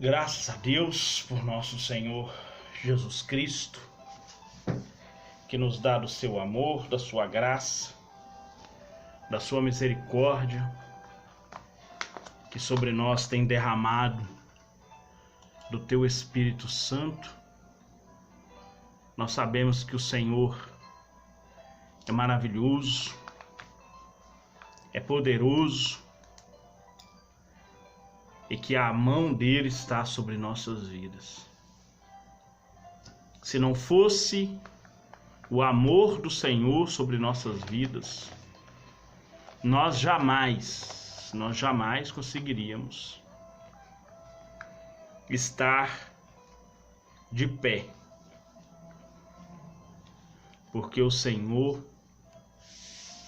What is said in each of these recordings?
Graças a Deus por nosso Senhor Jesus Cristo, que nos dá do seu amor, da sua graça, da sua misericórdia, que sobre nós tem derramado do teu Espírito Santo. Nós sabemos que o Senhor é maravilhoso, é poderoso, e que a mão dele está sobre nossas vidas. Se não fosse o amor do Senhor sobre nossas vidas, nós jamais conseguiríamos estar de pé. Porque o Senhor,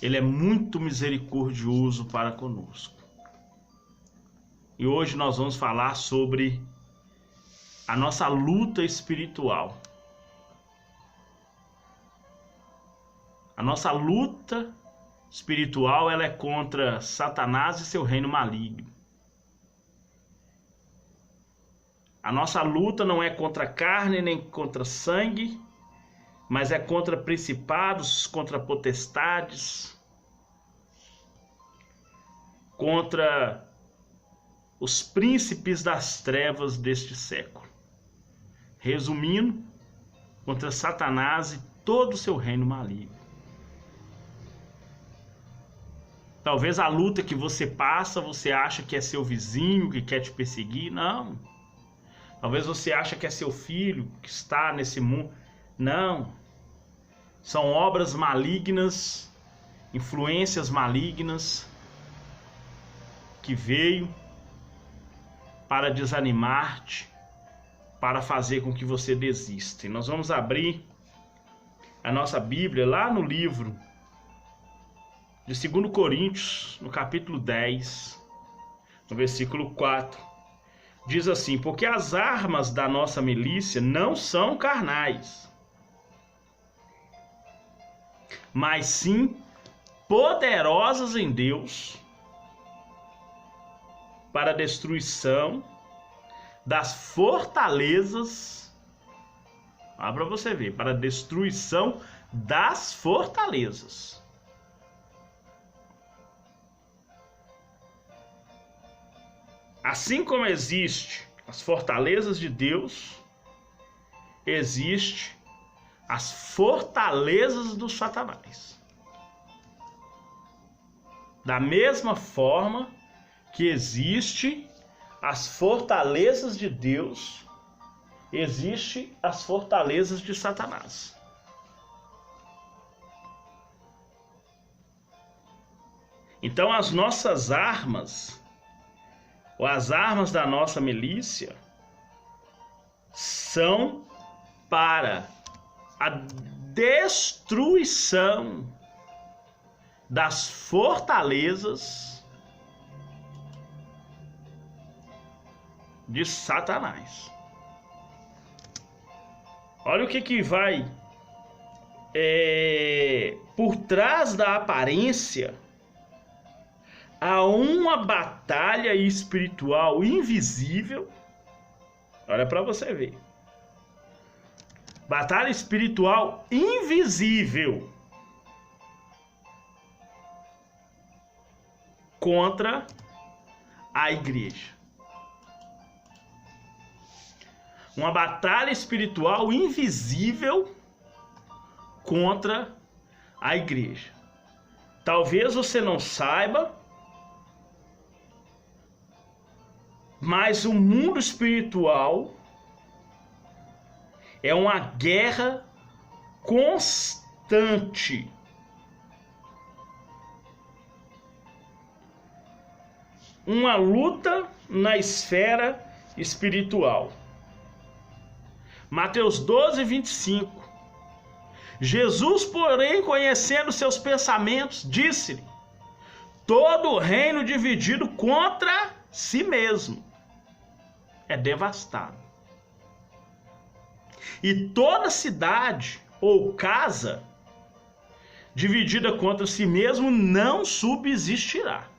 Ele é muito misericordioso para conosco. E hoje nós vamos falar sobre a nossa luta espiritual. A nossa luta espiritual, ela é contra Satanás e seu reino maligno. A nossa luta não é contra carne nem contra sangue, mas é contra principados, contra potestades, contra os príncipes das trevas deste século. Resumindo, contra Satanás e todo o seu reino maligno. Talvez a luta que você passa, você acha que é seu vizinho que quer te perseguir. Não. Talvez você acha que é seu filho que está nesse mundo. Não. São obras malignas, influências malignas que veio para desanimar-te, para fazer com que você desista. E nós vamos abrir a nossa Bíblia lá no livro de 2 Coríntios, no capítulo 10, no versículo 4. Diz assim: porque as armas da nossa milícia não são carnais, mas sim poderosas em Deus para a destruição das fortalezas. Para você ver, para a destruição das fortalezas. Assim como existe as fortalezas de Deus, existe as fortalezas do Satanás. Da mesma forma que existe as fortalezas de Deus, existe as fortalezas de Satanás. Então as nossas armas, ou as armas da nossa milícia, são para a destruição das fortalezas de Satanás. Olha o que vai por trás da aparência. Há uma batalha espiritual invisível. Olha para você ver. Batalha espiritual invisível contra a igreja. Uma batalha espiritual invisível contra a igreja. Talvez você não saiba, mas o mundo espiritual é uma guerra constante. Uma luta na esfera espiritual. Mateus 12, 25. Jesus, porém, conhecendo seus pensamentos, disse-lhe: todo reino dividido contra si mesmo é devastado. E toda cidade ou casa dividida contra si mesmo não subsistirá.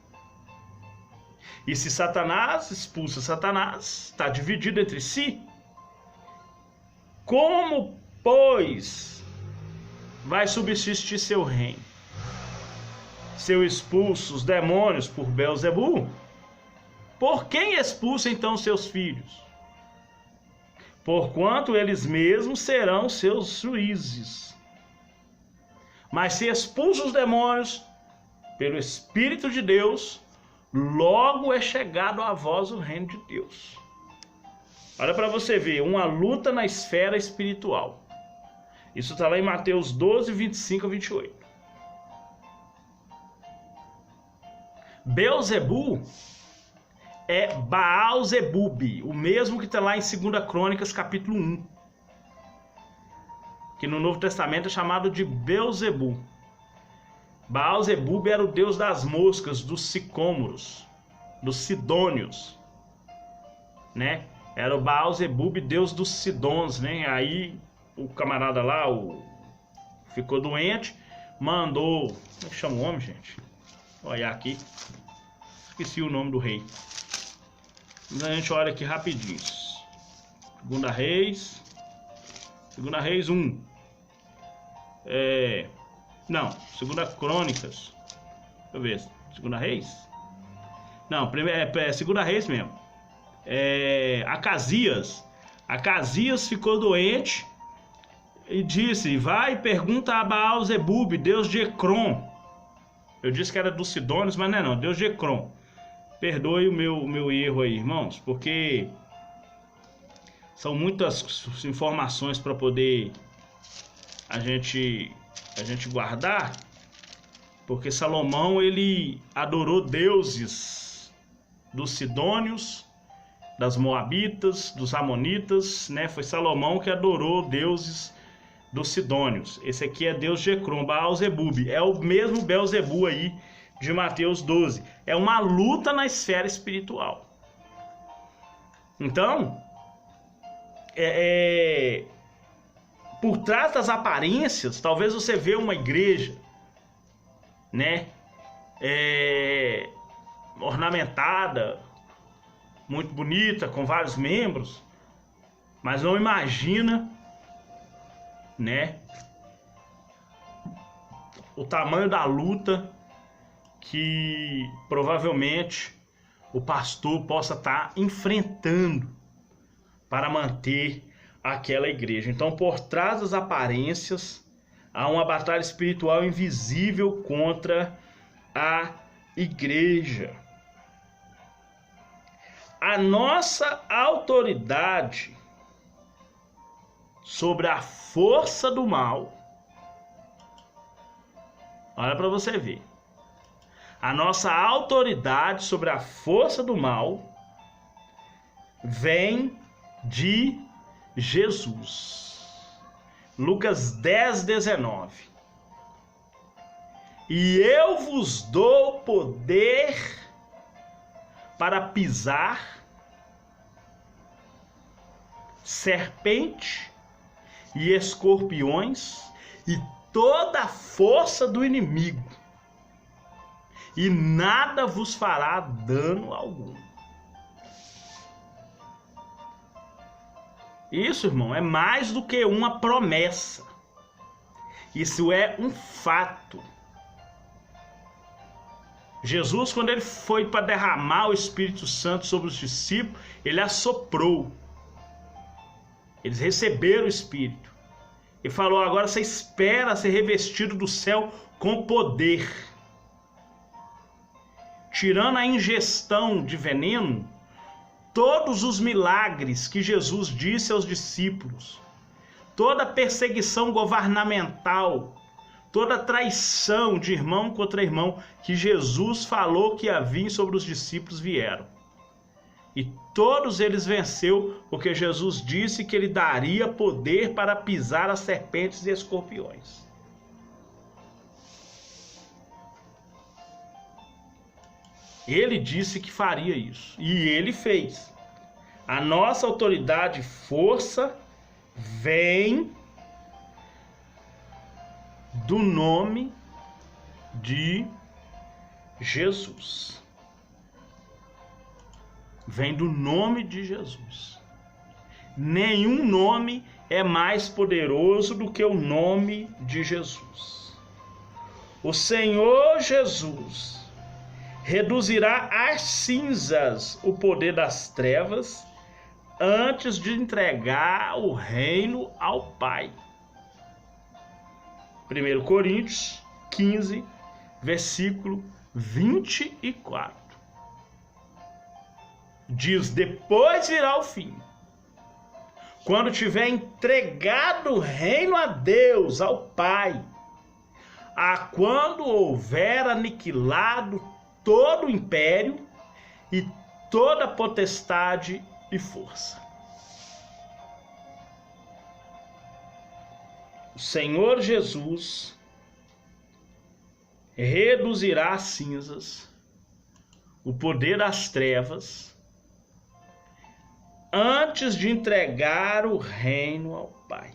E se Satanás expulsa Satanás, está dividido entre si. Como, pois, vai subsistir seu reino? Se eu expulso os demônios por Belzebu, por quem expulsa então seus filhos? Porquanto eles mesmos serão seus juízes. Mas se expulso os demônios pelo Espírito de Deus, logo é chegado a vós o reino de Deus. Olha para você ver, uma luta na esfera espiritual. Isso está lá em Mateus 12, 25 a 28. Belzebu é Baal-zebub, o mesmo que está lá em 2 Crônicas, capítulo 1. Que no Novo Testamento é chamado de Belzebu. Baal-zebub era o deus das moscas, dos sicômoros, dos sidônios, né? Era o Baal-zebub, deus dos sidons, né? Aí o camarada lá ficou doente, mandou... Como é que chama o homem, gente? Vou olhar aqui. Esqueci o nome do rei. Mas a gente olha aqui rapidinho. Segunda Reis 1. Não, Segunda Crônicas. Deixa eu ver. Segunda Reis? Não, Segunda Reis mesmo. Acasias. Acasias ficou doente e disse: vai e pergunta a Baal-zebub, deus de Ecrom. Eu disse que era dos Sidônios, mas não, deus de Ecrom. Perdoe o meu erro aí, irmãos, porque são muitas informações para poder a gente guardar, porque Salomão ele adorou deuses dos Sidônios, das Moabitas, dos Amonitas, né? Foi Salomão que adorou deuses dos Sidônios. Esse aqui é Deus de Ecrom, Baal-zebub. É o mesmo Belzebu aí de Mateus 12. É uma luta na esfera espiritual. Então, por trás das aparências, talvez você vê uma igreja, né? Ornamentada, muito bonita, com vários membros, mas não imagina, né, o tamanho da luta que provavelmente o pastor possa estar enfrentando para manter aquela igreja. Então, por trás das aparências, há uma batalha espiritual invisível contra a igreja. A nossa autoridade sobre a força do mal, olha para você ver. A nossa autoridade sobre a força do mal vem de Jesus. Lucas 10, 19. E eu vos dou poder para pisar serpente e escorpiões e toda a força do inimigo, e nada vos fará dano algum. Isso, irmão, é mais do que uma promessa. Isso é um fato. Jesus, quando ele foi para derramar o Espírito Santo sobre os discípulos, ele assoprou. Eles receberam o Espírito. E falou: agora você espera ser revestido do céu com poder. Tirando a ingestão de veneno, todos os milagres que Jesus disse aos discípulos, toda a perseguição governamental, toda a traição de irmão contra irmão que Jesus falou que ia vir sobre os discípulos vieram. E todos eles venceu, porque Jesus disse que ele daria poder para pisar as serpentes e escorpiões. Ele disse que faria isso, e ele fez. A nossa autoridade e força vem do nome de Jesus. Vem do nome de Jesus. Nenhum nome é mais poderoso do que o nome de Jesus. O Senhor Jesus reduzirá às cinzas o poder das trevas antes de entregar o reino ao Pai. 1 Coríntios 15, versículo 24. Diz: depois virá o fim, quando tiver entregado o reino a Deus, ao Pai, a quando houver aniquilado todo o império e toda potestade e força. O Senhor Jesus reduzirá às cinzas o poder das trevas antes de entregar o reino ao Pai.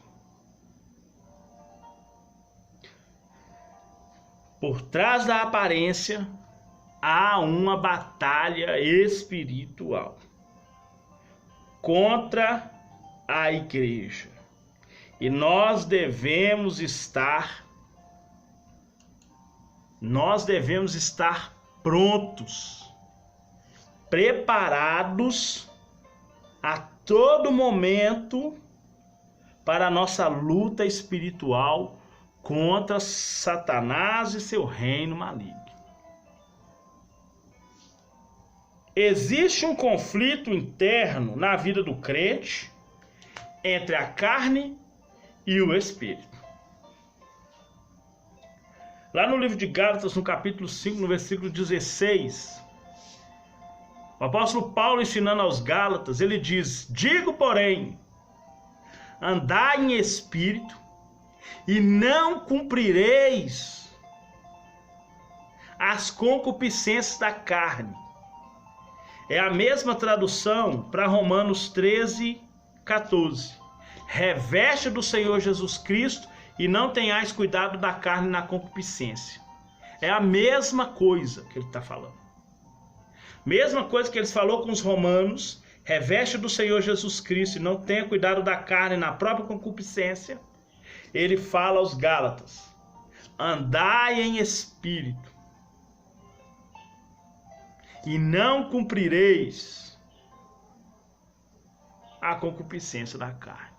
Por trás da aparência há uma batalha espiritual contra a igreja. E nós devemos estar prontos, preparados a todo momento para a nossa luta espiritual contra Satanás e seu reino maligno. Existe um conflito interno na vida do crente entre a carne e o espírito. Lá no livro de Gálatas, no capítulo 5, no versículo 16, o apóstolo Paulo, ensinando aos Gálatas, ele diz: digo, porém, andai em espírito e não cumprireis as concupiscências da carne. É a mesma tradução para Romanos 13, 14. Reveste do Senhor Jesus Cristo e não tenhais cuidado da carne na concupiscência. É a mesma coisa que ele está falando. Mesma coisa que ele falou com os romanos. Reveste do Senhor Jesus Cristo e não tenha cuidado da carne na própria concupiscência. Ele fala aos Gálatas: andai em espírito e não cumprireis a concupiscência da carne.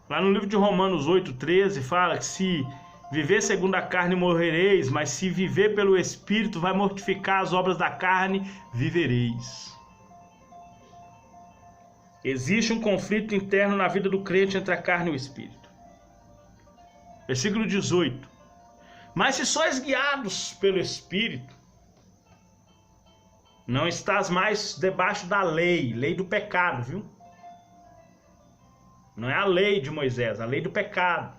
Lá no livro de Romanos 8,13 fala que se viver segundo a carne morrereis, mas se viver pelo Espírito vai mortificar as obras da carne, vivereis. Existe um conflito interno na vida do crente entre a carne e o Espírito. Versículo 18. Mas se sois guiados pelo Espírito, não estás mais debaixo da lei, lei do pecado, viu? Não é a lei de Moisés, a lei do pecado.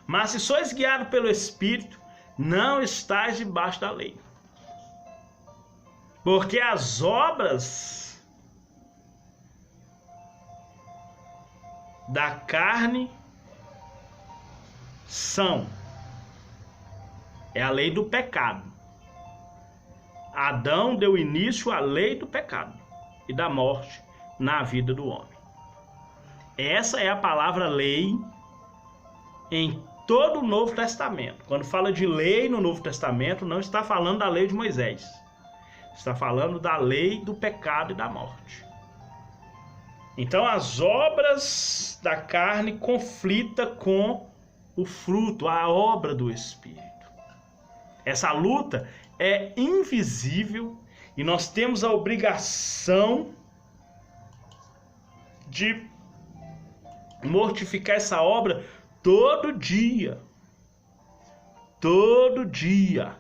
Mas se sois guiados pelo Espírito, não estáis debaixo da lei. Porque as obras da carne é a lei do pecado. Adão deu início à lei do pecado e da morte na vida do homem. Essa é a palavra lei em todo o Novo Testamento. Quando fala de lei no Novo Testamento, não está falando da lei de Moisés. Está falando da lei do pecado e da morte. Então as obras da carne conflitam com o fruto, a obra do Espírito. Essa luta é invisível e nós temos a obrigação de mortificar essa obra todo dia. Todo dia.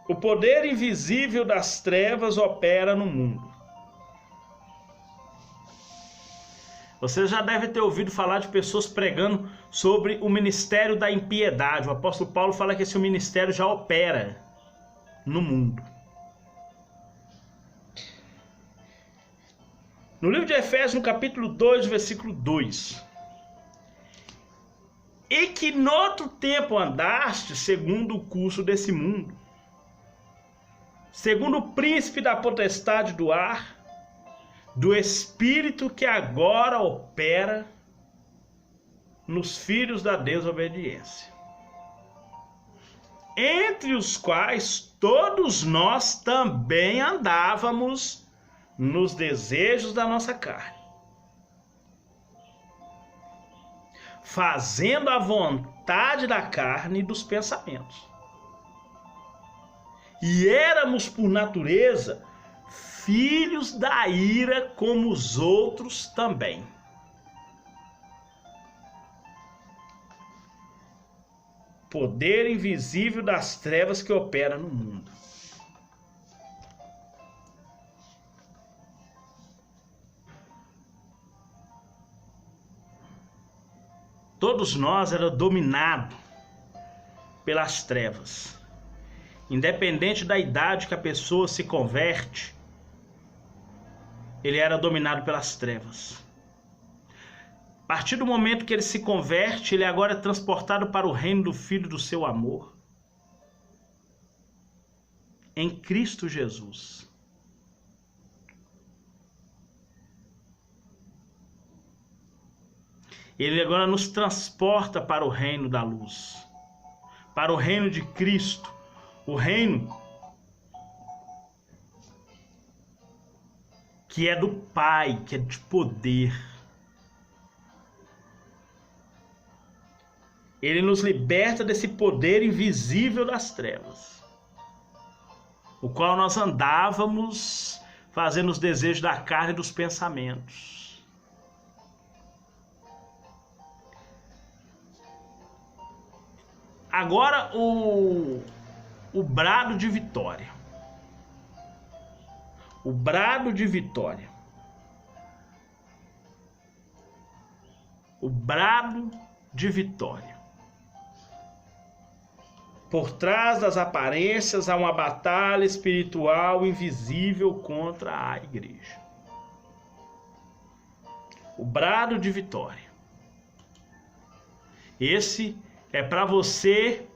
O poder invisível das trevas opera no mundo. Você já deve ter ouvido falar de pessoas pregando sobre o ministério da impiedade. O apóstolo Paulo fala que esse ministério já opera no mundo. No livro de Efésios, no capítulo 2, versículo 2. e que noutro tempo andaste segundo o curso desse mundo, segundo o príncipe da potestade do ar, do espírito que agora opera nos filhos da desobediência, entre os quais todos nós também andávamos nos desejos da nossa carne, fazendo a vontade da carne e dos pensamentos. E éramos por natureza filhos da ira como os outros também. Poder invisível das trevas que opera no mundo. Todos nós éramos dominados pelas trevas. Independente da idade que a pessoa se converte, ele era dominado pelas trevas. A partir do momento que ele se converte, ele agora é transportado para o reino do Filho do seu amor, em Cristo Jesus. Ele agora nos transporta para o reino da luz, para o reino de Cristo, o reino que é do Pai, que é de poder. Ele nos liberta desse poder invisível das trevas, o qual nós andávamos fazendo os desejos da carne e dos pensamentos. Agora o brado de vitória. O brado de vitória. O brado de vitória. Por trás das aparências há uma batalha espiritual invisível contra a igreja. O brado de vitória. Esse é para você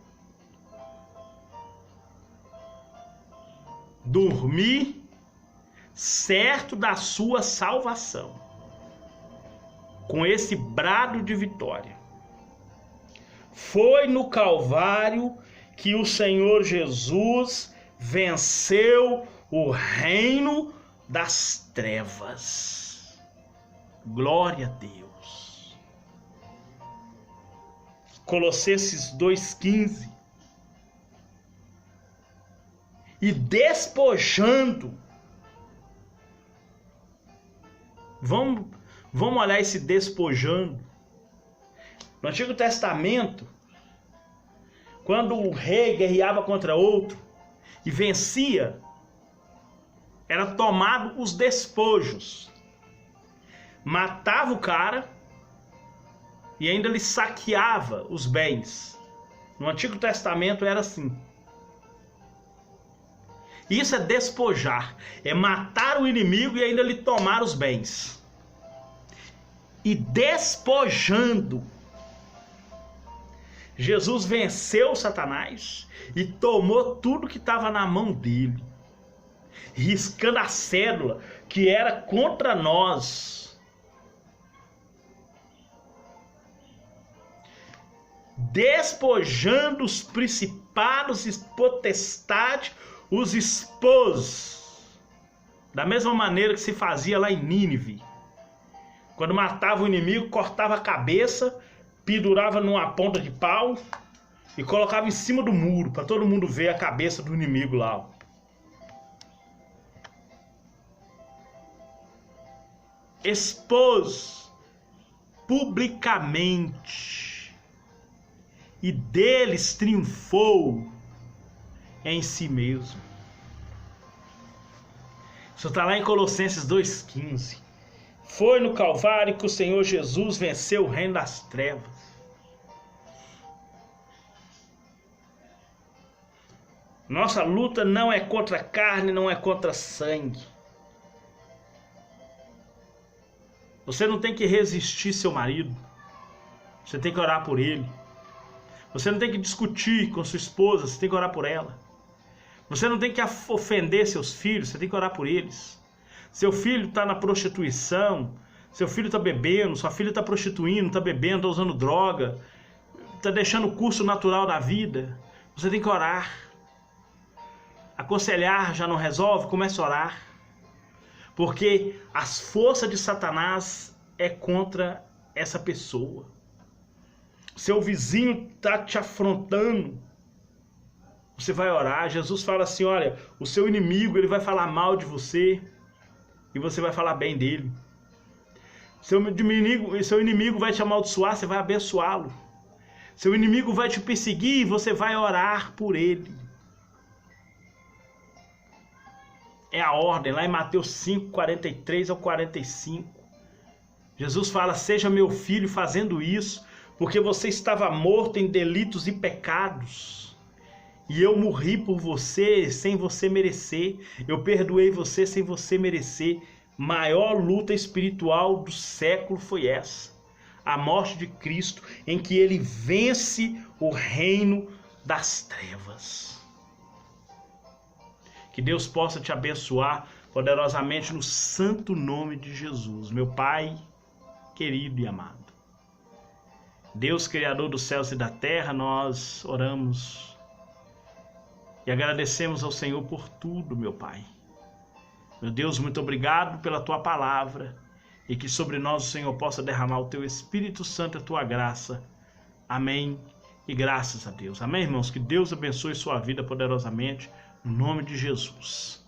dormir certo da sua salvação, com esse brado de vitória. Foi no Calvário que o Senhor Jesus venceu o reino das trevas. Glória a Deus. Colossenses 2,15. E despojando. Vamos olhar esse despojando. No Antigo Testamento, quando o rei guerreava contra outro e vencia, era tomado os despojos. Matava o cara e ainda lhe saqueava os bens. No Antigo Testamento era assim. Isso é despojar, é matar o inimigo e ainda lhe tomar os bens. E despojando, Jesus venceu Satanás e tomou tudo que estava na mão dele, riscando a cédula que era contra nós. Despojando os principados e potestades, os expôs, da mesma maneira que se fazia lá em Nínive. Quando matava o inimigo, cortava a cabeça, pendurava numa ponta de pau e colocava em cima do muro, para todo mundo ver a cabeça do inimigo lá. Expôs publicamente e deles triunfou em si mesmo. Isso está lá em Colossenses 2,15. Foi no Calvário que o Senhor Jesus venceu o reino das trevas. Nossa luta não é contra a carne, não é contra sangue. Você não tem que resistir seu marido. Você tem que orar por ele. Você não tem que discutir com sua esposa, você tem que orar por ela. Você não tem que ofender seus filhos, você tem que orar por eles. Seu filho está na prostituição, seu filho está bebendo, sua filha está prostituindo, está bebendo, está usando droga, está deixando o curso natural da vida. Você tem que orar. Aconselhar já não resolve, comece a orar. Porque as forças de Satanás é contra essa pessoa. Seu vizinho está te afrontando. Você vai orar. Jesus fala assim, olha, o seu inimigo ele vai falar mal de você e você vai falar bem dele. Seu inimigo vai te amaldiçoar, você vai abençoá-lo. Seu inimigo vai te perseguir e você vai orar por ele. É a ordem, lá em Mateus 5, 43 ao 45. Jesus fala, seja meu filho fazendo isso, porque você estava morto em delitos e pecados. E eu morri por você sem você merecer. Eu perdoei você sem você merecer. Maior luta espiritual do século foi essa. A morte de Cristo, em que ele vence o reino das trevas. Que Deus possa te abençoar poderosamente no santo nome de Jesus, meu Pai querido e amado. Deus, Criador dos céus e da terra, nós oramos e agradecemos ao Senhor por tudo, meu Pai. Meu Deus, muito obrigado pela Tua palavra e que sobre nós o Senhor possa derramar o Teu Espírito Santo e a Tua graça. Amém e graças a Deus. Amém, irmãos? Que Deus abençoe sua vida poderosamente. No nome de Jesus.